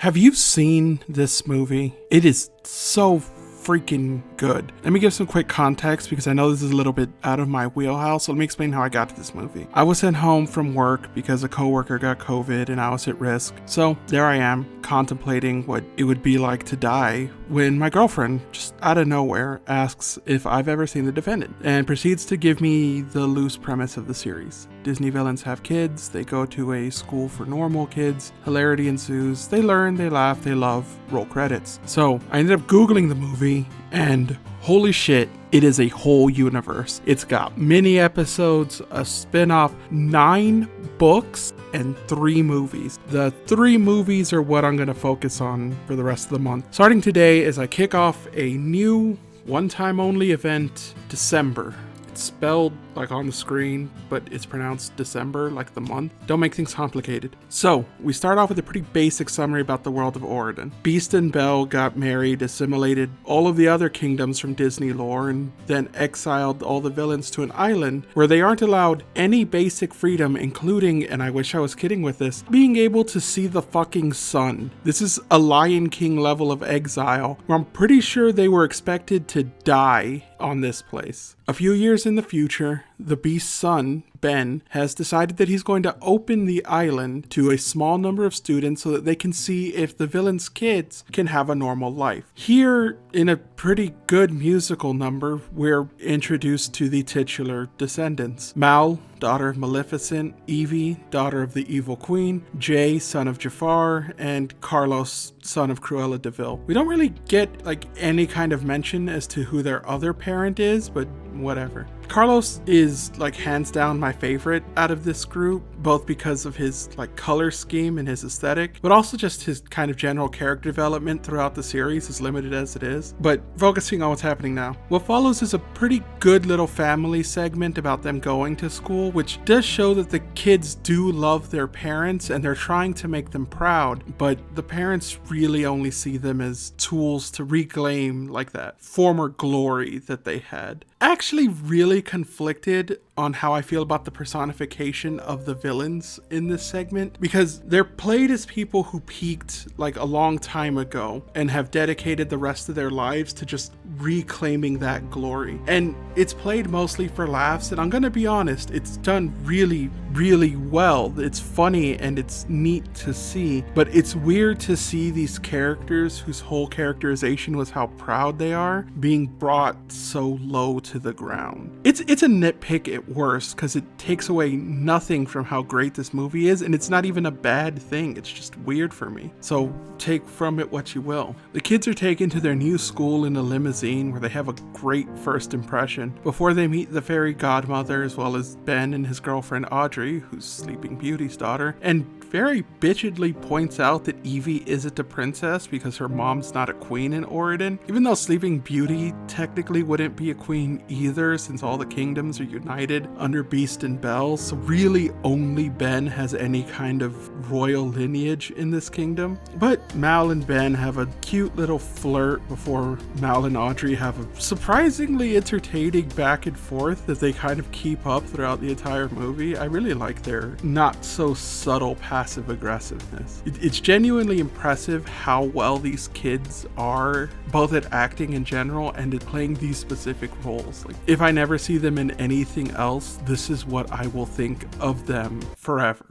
Have you seen this movie? It is so freaking good. Let me give some quick context because I know this is a little bit out of my wheelhouse, so let me explain how I got to this movie. I was sent home from work because a coworker got COVID and I was at risk. So there I am, contemplating what it would be like to die when my girlfriend, just out of nowhere, asks if I've ever seen The Descendants and proceeds to give me the loose premise of the series. Disney villains have kids, they go to a school for normal kids, hilarity ensues, they learn, they laugh, they love, roll credits. So I ended up Googling the movie and holy shit, it is a whole universe. It's got mini episodes, a spin-off, 9 books, and 3 movies. The 3 movies are what I'm going to focus on for the rest of the month. Starting today as I kick off a new one-time only event, December. It's spelled like on the screen, but it's pronounced December, like the month. Don't make things complicated. So, we start off with a pretty basic summary about the world of Oridan. Beast and Belle got married, assimilated all of the other kingdoms from Disney lore, and then exiled all the villains to an island where they aren't allowed any basic freedom, including, and I wish I was kidding with this, being able to see the fucking sun. This is a Lion King level of exile, where I'm pretty sure they were expected to die on this place. A few years in the future, the Beast's son, Ben, has decided that he's going to open the island to a small number of students so that they can see if the villain's kids can have a normal life. Here, in a pretty good musical number, we're introduced to the titular Descendants. Mal, daughter of Maleficent, Evie, daughter of the Evil Queen, Jay, son of Jafar, and Carlos, son of Cruella de Vil. We don't really get any kind of mention as to who their other parent is, but whatever. Carlos is hands down my favorite out of this group, both because of his color scheme and his aesthetic, but also just his kind of general character development throughout the series, as limited as it is. But focusing on what's happening now. What follows is a pretty good little family segment about them going to school, which does show that the kids do love their parents and they're trying to make them proud, but the parents really only see them as tools to reclaim that former glory that they had. Actually really conflicted on how I feel about the personification of the villains in this segment, because they're played as people who peaked a long time ago and have dedicated the rest of their lives to just reclaiming that glory. And it's played mostly for laughs, and I'm gonna be honest, it's done really, really well. It's funny and it's neat to see, but it's weird to see these characters whose whole characterization was how proud they are being brought so low to the ground. It's a nitpick at worst, because it takes away nothing from how great this movie is, and it's not even a bad thing. It's just weird for me. So take from it what you will. The kids are taken to their new school in a limousine where they have a great first impression before they meet the fairy godmother, as well as Ben and his girlfriend Audrey, who's Sleeping Beauty's daughter, and very bitchedly points out that Evie isn't a princess because her mom's not a queen in Oridan, even though Sleeping Beauty technically wouldn't be a queen either, since all the kingdoms are united under Beast and Belle. So really only Ben has any kind of royal lineage in this kingdom. But Mal and Ben have a cute little flirt before Mal and Audrey have a surprisingly entertaining back and forth that they kind of keep up throughout the entire movie. I really like their not so subtle passive aggressiveness. It's genuinely impressive how well these kids are, both at acting in general and at playing these specific roles. If I never see them in anything else, this is what I will think of them forever.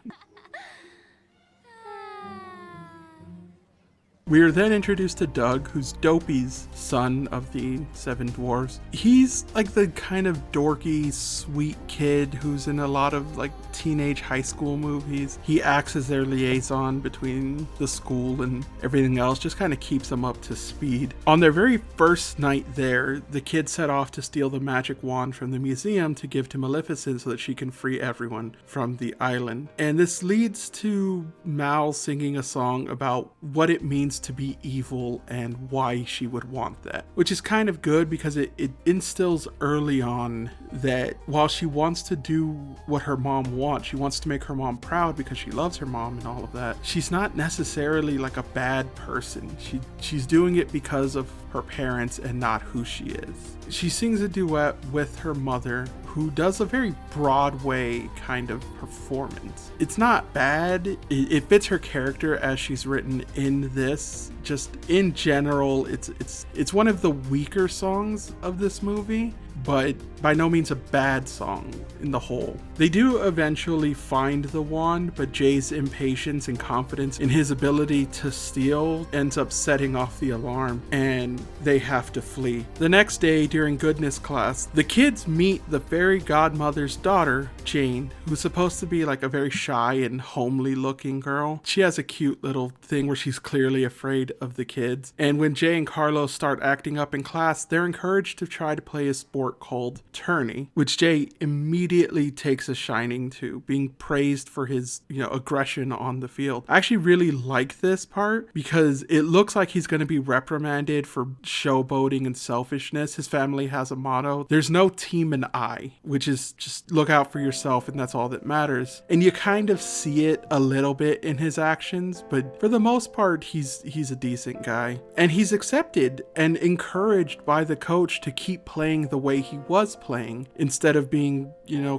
We are then introduced to Doug, who's Dopey's son of the 7 dwarves. He's the kind of dorky, sweet kid who's in a lot of teenage high school movies. He acts as their liaison between the school and everything else, just kind of keeps them up to speed. On their very first night there, the kids set off to steal the magic wand from the museum to give to Maleficent so that she can free everyone from the island. And this leads to Mal singing a song about what it means to be evil and why she would want that, which is kind of good because it instills early on that while she wants to do what her mom wants, she wants to make her mom proud because she loves her mom and all of that, she's not necessarily a bad person. She's doing it because of her parents and not who she is. She sings a duet with her mother, who does a very Broadway kind of performance. It's not bad. It fits her character as she's written in this. Just in general, it's one of the weaker songs of this movie, but by no means a bad song in the whole. They do eventually find the wand, but Jay's impatience and confidence in his ability to steal ends up setting off the alarm, and they have to flee. The next day, during goodness class, the kids meet the fairy godmother's daughter, Jane, who's supposed to be like a very shy and homely looking girl. She has a cute little thing where she's clearly afraid of the kids, and when Jay and Carlos start acting up in class, they're encouraged to try to play a sport called tourney, which Jay immediately takes a shining to, being praised for his, aggression on the field. I actually really like this part because it looks like he's going to be reprimanded for showboating and selfishness. His family has a motto: there's no team and I, which is just look out for yourself and that's all that matters. And you kind of see it a little bit in his actions, but for the most part, he's a decent guy. And he's accepted and encouraged by the coach to keep playing the way he was playing instead of being,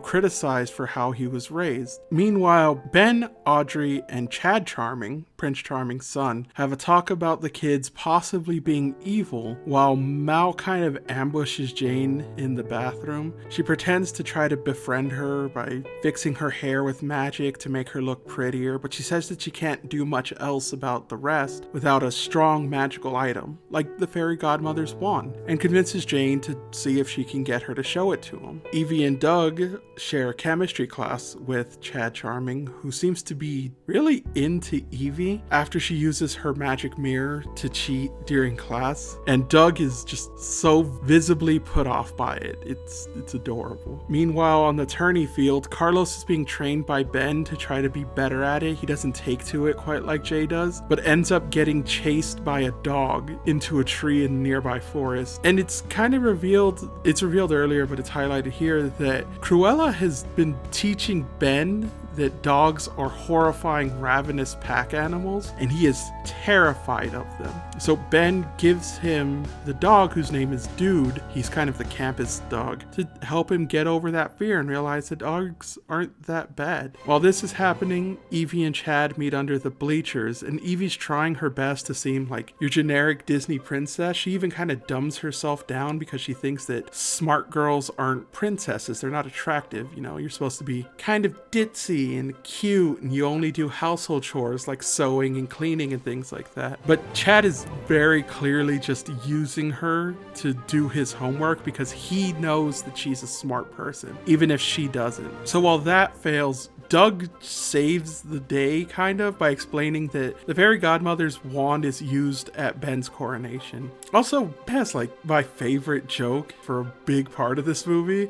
criticized for how he was raised. Meanwhile, Ben, Audrey, and Chad Charming, Prince Charming's son, have a talk about the kids possibly being evil while Mal kind of ambushes Jane in the bathroom. She pretends to try to befriend her by fixing her hair with magic to make her look prettier, but she says that she can't do much else about the rest without a strong magical item, like the fairy godmother's wand, and convinces Jane to see if she can get her to show it to him. Evie and Doug share a chemistry class with Chad Charming, who seems to be really into Evie after she uses her magic mirror to cheat during class, and Doug is just so visibly put off by it. It's adorable. Meanwhile, on the tourney field, Carlos is being trained by Ben to try to be better at it. He doesn't take to it quite like Jay does, but ends up getting chased by a dog into a tree in a nearby forest. And it's kind of revealed earlier, but it's highlighted here, that Cruella has been teaching Ben that dogs are horrifying, ravenous pack animals, and he is terrified of them. So Ben gives him the dog, whose name is Dude. He's kind of the campus dog, to help him get over that fear and realize that dogs aren't that bad. While this is happening, Evie and Chad meet under the bleachers, and Evie's trying her best to seem like your generic Disney princess. She even kind of dumbs herself down because she thinks that smart girls aren't princesses. They're not attractive. You're supposed to be kind of ditzy and cute, and you only do household chores like sewing and cleaning and things like that. But Chad is very clearly just using her to do his homework because he knows that she's a smart person, even if she doesn't. So while that fails, Doug saves the day kind of by explaining that the fairy godmother's wand is used at Ben's coronation. Also has like my favorite joke for a big part of this movie.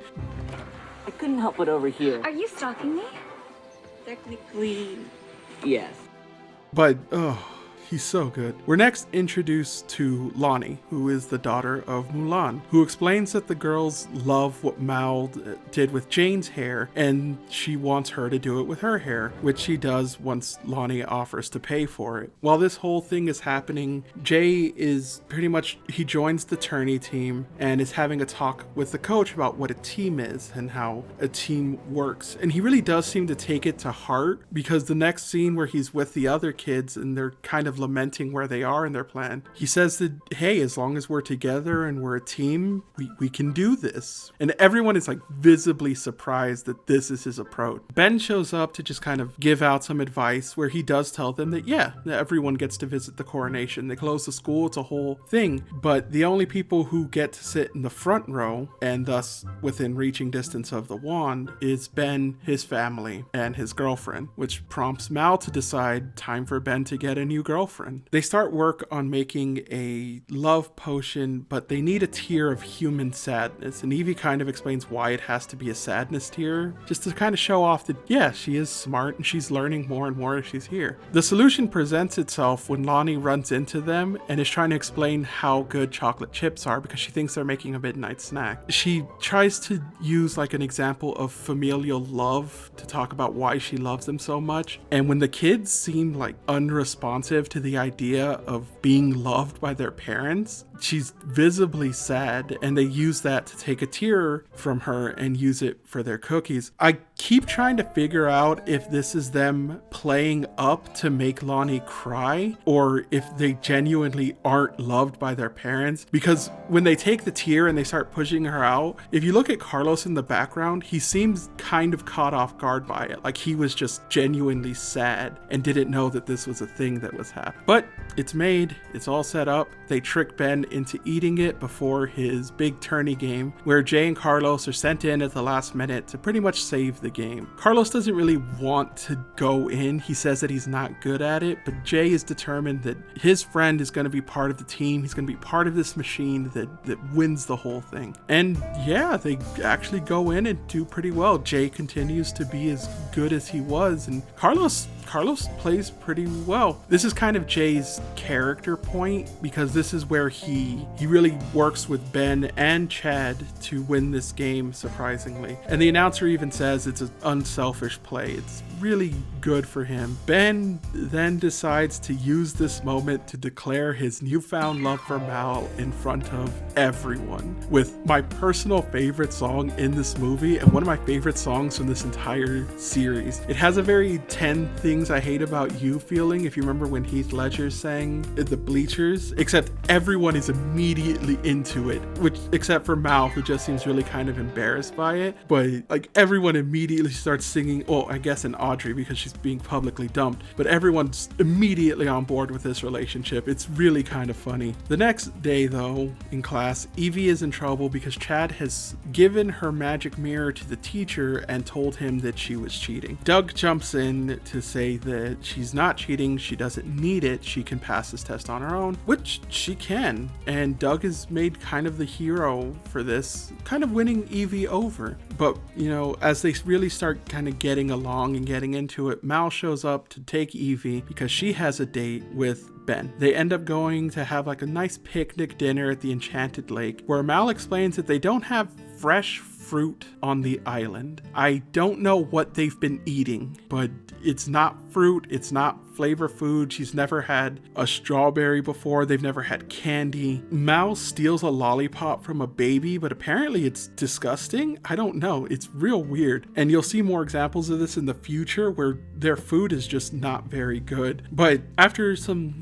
I couldn't help but overhear. Are you stalking me? Technically, yes. But, he's so good. We're next introduced to Lonnie, who is the daughter of Mulan, who explains that the girls love what Mal did with Jane's hair, and she wants her to do it with her hair, which she does once Lonnie offers to pay for it. While this whole thing is happening, Jay is he joins the tourney team and is having a talk with the coach about what a team is and how a team works. And he really does seem to take it to heart, because the next scene where he's with the other kids and they're kind of lamenting where they are in their plan, he says that, hey, as long as we're together and we're a team, we can do this. And everyone is like visibly surprised that this is his approach. Ben shows up to just kind of give out some advice, where he does tell them that everyone gets to visit the coronation. They close the school, it's a whole thing, but the only people who get to sit in the front row, and thus within reaching distance of the wand, is Ben, his family, and his girlfriend, which prompts Mal to decide time for Ben to get a new girlfriend. They start work on making a love potion, but they need a tear of human sadness, and Evie kind of explains why it has to be a sadness tear, just to kind of show off that, she is smart and she's learning more and more as she's here. The solution presents itself when Lonnie runs into them and is trying to explain how good chocolate chips are because she thinks they're making a midnight snack. She tries to use like an example of familial love to talk about why she loves them so much, and when the kids seem like unresponsive to the idea of being loved by their parents. She's visibly sad, and they use that to take a tear from her and use it for their cookies. I keep trying to figure out if this is them playing up to make Lonnie cry, or if they genuinely aren't loved by their parents. Because when they take the tear and they start pushing her out, if you look at Carlos in the background, he seems kind of caught off guard by it. Like he was just genuinely sad and didn't know that this was a thing that was happening. But it's made, it's all set up. They trick Ben into eating it before his big tourney game, where Jay and Carlos are sent in at the last minute to pretty much save the game. Carlos doesn't really want to go in. He says that he's not good at it, but Jay is determined that his friend is going to be part of the team. He's going to be part of this machine that wins the whole thing. And yeah, they actually go in and do pretty well. Jay continues to be as good as he was, and Carlos plays pretty well. This is kind of Jay's character point, because this is where he really works with Ben and Chad to win this game, surprisingly. And the announcer even says it's an unselfish play. It's really good for him. Ben then decides to use this moment to declare his newfound love for Mal in front of everyone, with my personal favorite song in this movie and one of my favorite songs from this entire series. It has a very 10 Things I Hate About You feeling, if you remember when Heath Ledger sang at the bleachers, except everyone is immediately into it, which except for Mal, who just seems really kind of embarrassed by it. But like everyone immediately starts singing, well, I guess in Audrey because she's being publicly dumped, but everyone's immediately on board with this relationship. It's really kind of funny. The next day though, in class, Evie is in trouble because Chad has given her magic mirror to the teacher and told him that she was cheating. Doug jumps in to say that she's not cheating, she doesn't need it, she can pass this test on her own, which she can, and Doug is made kind of the hero for this, kind of winning Evie over. But you know, as they really start kind of getting along and getting into it, Mal shows up to take Evie because she has a date with Ben. They end up going to have like a nice picnic dinner at the Enchanted Lake, where Mal explains that they don't have fresh fruit on the island. I don't know what they've been eating, but it's not fruit, it's not flavor food. She's never had a strawberry before. They've never had candy. Mal steals a lollipop from a baby, but apparently it's disgusting. I don't know. It's real weird. And you'll see more examples of this in the future where their food is just not very good. But after some,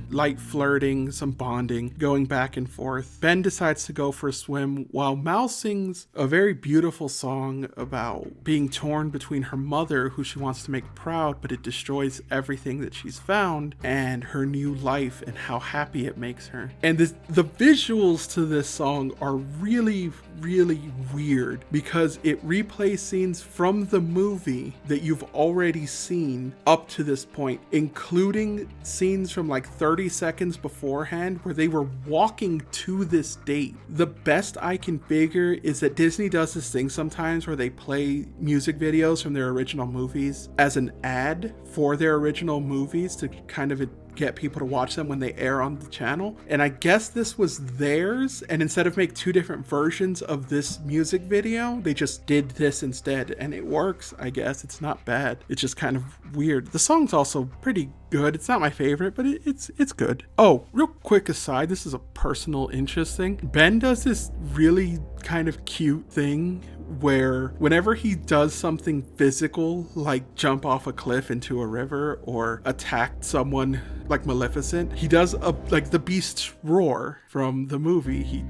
light flirting, some bonding, going back and forth, Ben decides to go for a swim while Mal sings a very beautiful song about being torn between her mother, who she wants to make proud, but it destroys everything that she's found, and her new life and how happy it makes her. And the visuals to this song are really, really weird because it replays scenes from the movie that you've already seen up to this point, including scenes from like 30 seconds beforehand where they were walking to this date. The best I can figure is that Disney does this thing sometimes where they play music videos from their original movies as an ad for their original movies to kind of get people to watch them when they air on the channel. And I guess this was theirs, and instead of make two different versions of this music video, they just did this instead, and it works. I guess it's not bad. It's just kind of weird. The song's also pretty good. It's not my favorite, but it's good. Oh, real quick aside, this is a personal interest thing. Ben does this really kind of cute thing where whenever he does something physical, like jump off a cliff into a river or attack someone like Maleficent, he does like the beast's roar from the movie.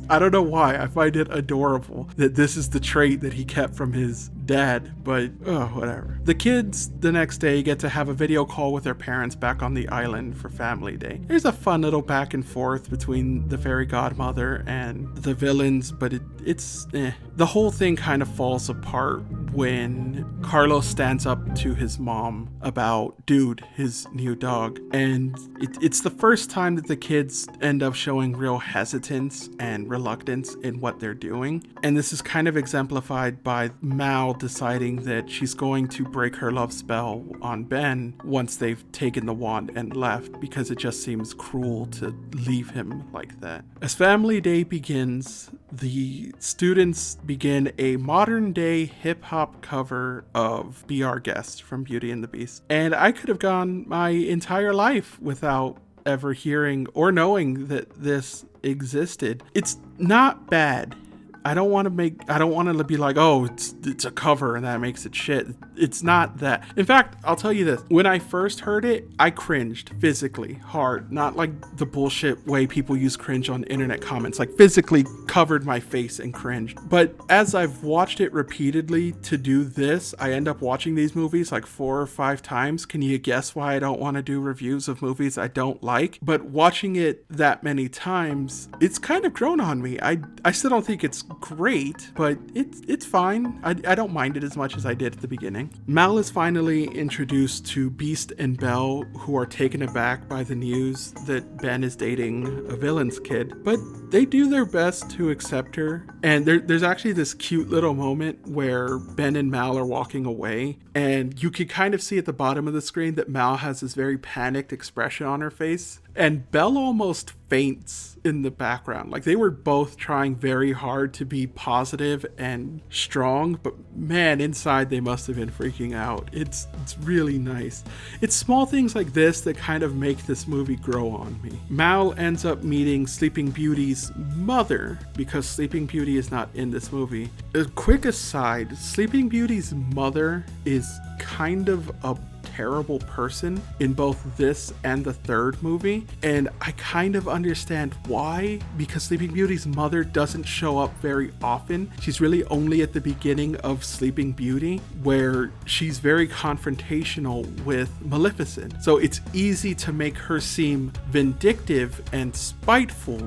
I don't know why, I find it adorable that this is the trait that he kept from his dad, but whatever. The kids the next day get to have a video call with their parents back on the island for family day. There's a fun little back and forth between the fairy godmother and the villains, but it's the whole thing kind of falls apart when Carlos stands up to his mom about Dude, his new dog, and it's the first time that the kids end up showing real hesitance and reluctance in what they're doing. And this is kind of exemplified by Mal deciding that she's going to break her love spell on Ben once they've taken the wand and left, because it just seems cruel to leave him like that. As family day begins, the students begin a modern day hip hop top cover of Be Our Guest from Beauty and the Beast. And I could have gone my entire life without ever hearing or knowing that this existed. It's not bad. I don't want to be like, oh, it's a cover and that makes it shit. It's not that. In fact, I'll tell you this. When I first heard it, I cringed physically hard. Not like the bullshit way people use cringe on internet comments. Like physically covered my face and cringed. But as I've watched it repeatedly to do this, I end up watching these movies like 4 or 5 times. Can you guess why I don't want to do reviews of movies I don't like? But watching it that many times, it's kind of grown on me. I still don't think it's great, but it's fine. I don't mind it as much as I did at the beginning. Mal is finally introduced to Beast and Belle, who are taken aback by the news that Ben is dating a villain's kid, but they do their best to accept her. And there's actually this cute little moment where Ben and Mal are walking away, and you can kind of see at the bottom of the screen that Mal has this very panicked expression on her face, and Belle almost faints in the background. Like, they were both trying very hard to be positive and strong, but man, inside they must have been freaking out. It's really nice. It's small things like this that kind of make this movie grow on me. Mal ends up meeting Sleeping Beauty's mother, because Sleeping Beauty is not in this movie. A quick aside, Sleeping Beauty's mother is kind of a terrible person in both this and the third movie, and I kind of understand why, because Sleeping Beauty's mother doesn't show up very often. She's really only at the beginning of Sleeping Beauty, where she's very confrontational with Maleficent, so it's easy to make her seem vindictive and spiteful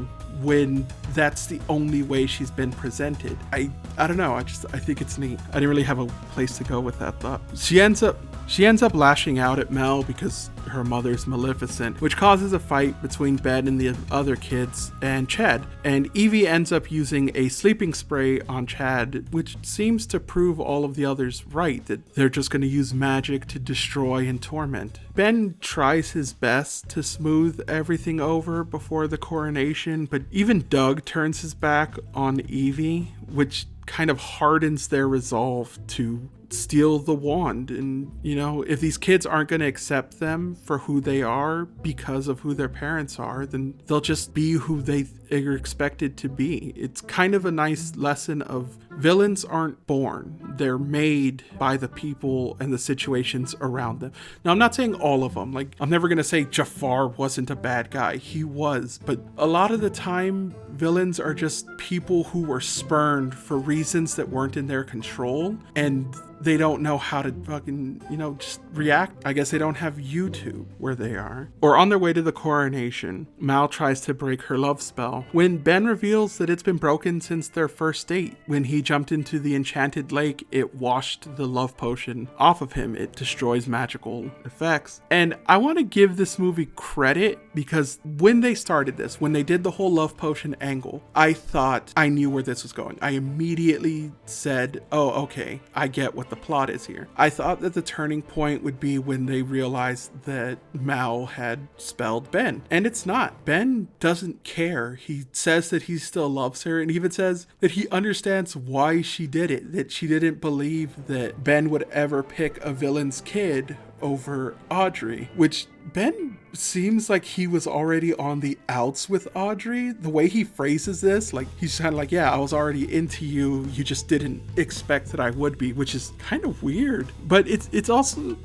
when that's the only way she's been presented. I don't know, I think it's neat. I didn't really have a place to go with that thought. She ends up lashing out at Mel because her mother's Maleficent, which causes a fight between Ben and the other kids and Chad. And Evie ends up using a sleeping spray on Chad, which seems to prove all of the others right, that they're just going to use magic to destroy and torment. Ben tries his best to smooth everything over before the coronation, but even Doug turns his back on Evie, which kind of hardens their resolve to steal the wand. And if these kids aren't going to accept them for who they are because of who their parents are, then they'll just be who they are expected to be. It's kind of a nice lesson of villains aren't born, they're made by the people and the situations around them. Now, I'm not saying all of them. Like, I'm never going to say Jafar wasn't a bad guy. He was, but a lot of the time villains are just people who were spurned for reasons that weren't in their control, and they don't know how to fucking, just react. I guess they don't have YouTube where they are. Or on their way to the coronation, Mal tries to break her love spell when Ben reveals that it's been broken since their first date. When he jumped into the enchanted lake, it washed the love potion off of him. It destroys magical effects. And I want to give this movie credit, because when they started this, when they did the whole love potion angle, I thought I knew where this was going. I immediately said, oh, okay, I get what the plot is here. I thought that the turning point would be when they realized that Mal had spelled Ben, and it's not. Ben doesn't care. He says that he still loves her, and even says that he understands why she did it, that she didn't believe that Ben would ever pick a villain's kid over Audrey, which Ben seems like he was already on the outs with Audrey. The way he phrases this, like, he's kind of like, yeah, I was already into you, you just didn't expect that I would be, which is kind of weird, but it's also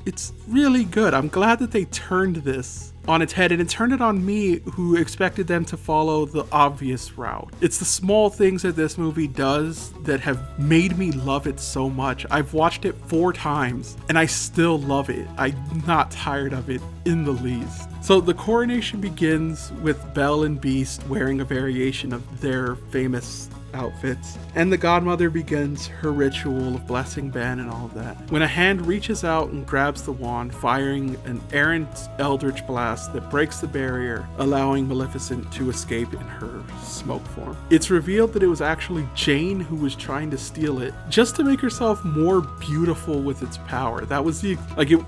really good. I'm glad that they turned this on its head, and it turned it on me, who expected them to follow the obvious route. It's the small things that this movie does that have made me love it so much. I've watched it 4 times and I still love it. I'm not tired of it in the least. So the coronation begins with Belle and Beast wearing a variation of their famous outfits, and the godmother begins her ritual of blessing Ben and all of that, when a hand reaches out and grabs the wand, firing an errant eldritch blast that breaks the barrier, allowing Maleficent to escape in her smoke form. It's revealed that it was actually Jane who was trying to steal it, just to make herself more beautiful with its power. That was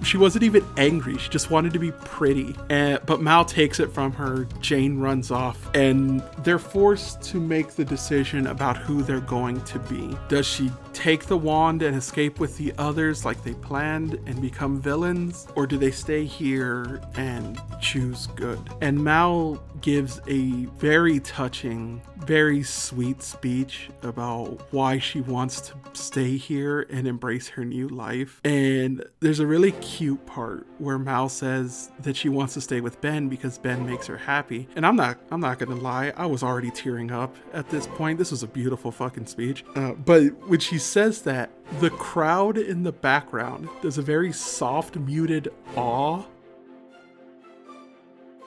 she wasn't even angry, she just wanted to be pretty. But Mal takes it from her, Jane runs off, and they're forced to make the decision about who they're going to be. Does she take the wand and escape with the others like they planned and become villains? Or do they stay here and choose good? And Mal gives a very touching, very sweet speech about why she wants to stay here and embrace her new life. And there's a really cute part where Mal says that she wants to stay with Ben because Ben makes her happy. And I'm not gonna lie, I was already tearing up at this point. This was a beautiful fucking speech. But when she says that, the crowd in the background does a very soft, muted awe.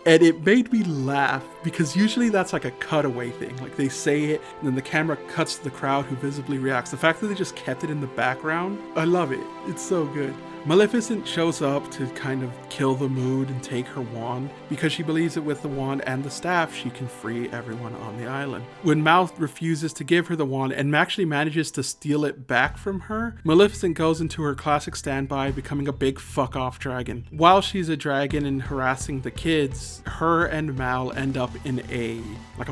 And it made me laugh because usually that's like a cutaway thing. Like they say it and then the camera cuts to the crowd who visibly reacts. The fact that they just kept it in the background, I love it. It's so good. Maleficent shows up to kind of kill the mood and take her wand because she believes that with the wand and the staff, she can free everyone on the island. When Mal refuses to give her the wand and actually manages to steal it back from her, Maleficent goes into her classic standby, becoming a big fuck-off dragon. While she's a dragon and harassing the kids, her and Mal end up in a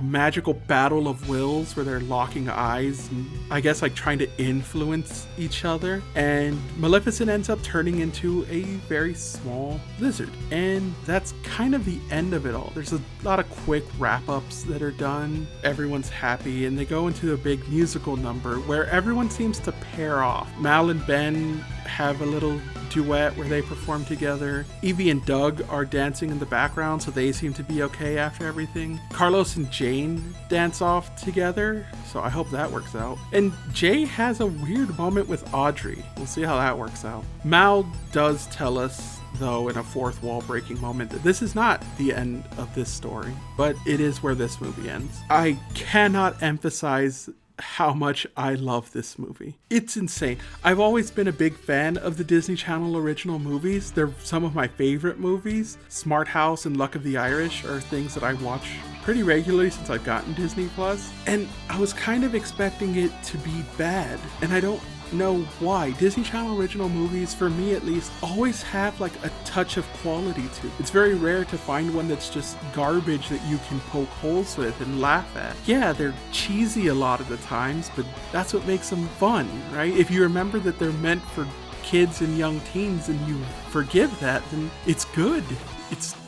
magical battle of wills where they're locking eyes and I guess like trying to influence each other. And Maleficent ends up turning into a very small lizard. And that's kind of the end of it all. There's a lot of quick wrap-ups that are done. Everyone's happy and they go into a big musical number where everyone seems to pair off. Mal and Ben have a little duet where they perform together. Evie and Doug are dancing in the background, so they seem to be okay after everything. Carlos and Jane dance off together, so I hope that works out. And Jay has a weird moment with Audrey. We'll see how that works out. Mal does tell us, though, in a fourth wall breaking moment, that this is not the end of this story, but it is where this movie ends. I cannot emphasize how much I love this movie. It's insane. I've always been a big fan of the Disney Channel original movies. They're some of my favorite movies. Smart House and Luck of the Irish are things that I watch pretty regularly since I've gotten Disney Plus. And I was kind of expecting it to be bad, and I don't know why. Disney Channel original movies, for me at least, always have like a touch of quality to it. It's very rare to find one that's just garbage that you can poke holes with and laugh at. Yeah, they're cheesy a lot of the times, but that's what makes them fun, right? If you remember that they're meant for kids and young teens and you forgive that, then it's good.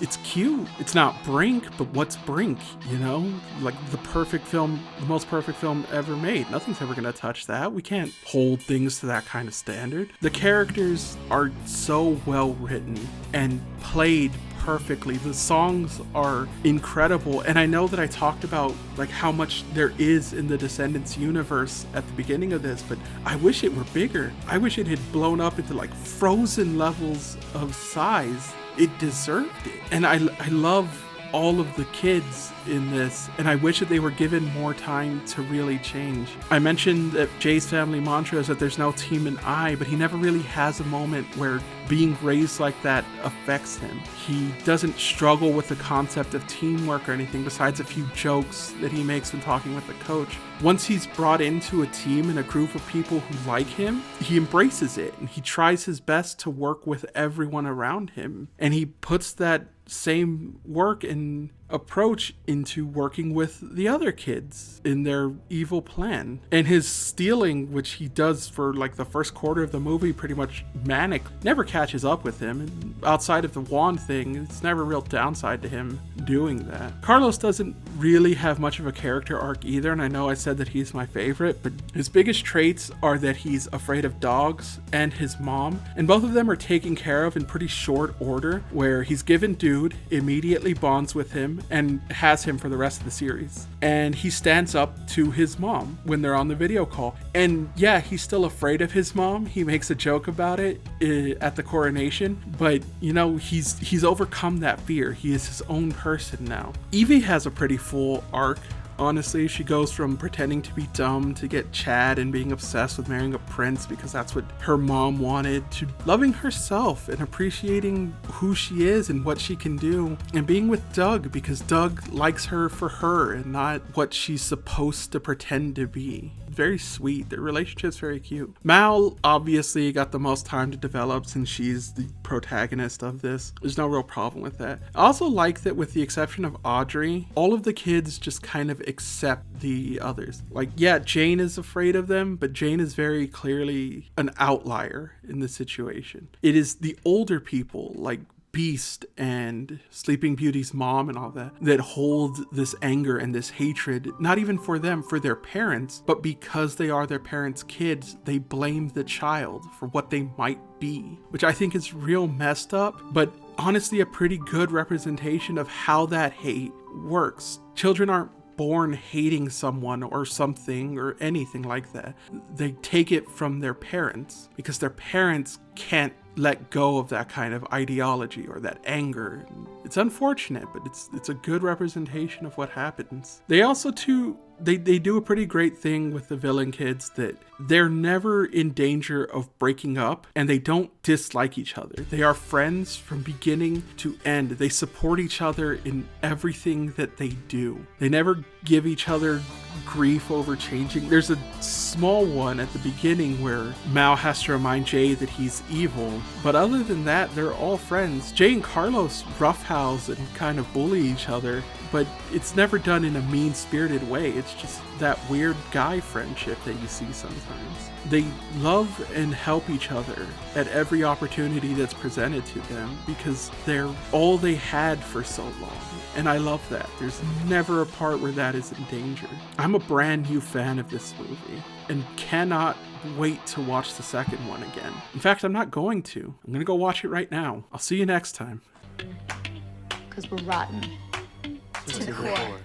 It's cute. It's not Brink, but what's Brink, you know? Like the perfect film, the most perfect film ever made. Nothing's ever gonna touch that. We can't hold things to that kind of standard. The characters are so well written and played perfectly. The songs are incredible, and I know that I talked about like how much there is in the Descendants universe at the beginning of this, but I wish it were bigger. I wish it had blown up into like Frozen levels of size. It deserved it. And I love all of the kids in this, and I wish that they were given more time to really change. I mentioned that Jay's family mantra is that there's no team in I, but he never really has a moment where being raised like that affects him. He doesn't struggle with the concept of teamwork or anything besides a few jokes that he makes when talking with the coach. Once he's brought into a team and a group of people who like him, he embraces it and he tries his best to work with everyone around him. And he puts that same work and approach into working with the other kids in their evil plan. And his stealing, which he does for like the first quarter of the movie, pretty much manic, never catches up with him. And outside of the wand thing, it's never a real downside to him doing that. Carlos doesn't really have much of a character arc either, and I know I said that he's my favorite, but his biggest traits are that he's afraid of dogs and his mom, and both of them are taken care of in pretty short order, where he's given Dude, immediately bonds with him, and has him for the rest of the series. And he stands up to his mom when they're on the video call. And yeah, he's still afraid of his mom. He makes a joke about it at the coronation, but you know, he's overcome that fear. He is his own person now. Evie has a pretty full arc. Honestly, she goes from pretending to be dumb to get Chad and being obsessed with marrying a prince because that's what her mom wanted, to loving herself and appreciating who she is and what she can do, and being with Doug because Doug likes her for her and not what she's supposed to pretend to be. very sweet. Their relationship's very cute. Mal obviously got the most time to develop since she's the protagonist of this. There's no real problem with that. I also like that with the exception of Audrey, all of the kids just kind of accept the others. Like, yeah, Jane is afraid of them, but Jane is very clearly an outlier in the situation. It is the older people, like Beast and Sleeping Beauty's mom and all that hold this anger and this hatred, not even for them, for their parents, but because they are their parents' kids, they blame the child for what they might be, which I think is real messed up, but honestly a pretty good representation of how that hate works. Children aren't born hating someone or something or anything like that. They take it from their parents because their parents can't let go of that kind of ideology or that anger. It's unfortunate, but it's a good representation of what happens. They also too, they do a pretty great thing with the villain kids that they're never in danger of breaking up and they don't dislike each other. They are friends from beginning to end. They support each other in everything that they do. They never give each other grief over changing. There's a small one at the beginning where Mal has to remind Jay that he's evil, but other than that, they're all friends. Jay and Carlos roughhouse and kind of bully each other, but it's never done in a mean-spirited way. It's just that weird guy friendship that you see sometimes. They love and help each other at every opportunity that's presented to them because they're all they had for so long. And I love that. There's never a part where that is in danger. I'm a brand new fan of this movie and cannot wait to watch the second one again. In fact, I'm not going to. I'm gonna go watch it right now. I'll see you next time. Because we're rotten to the core.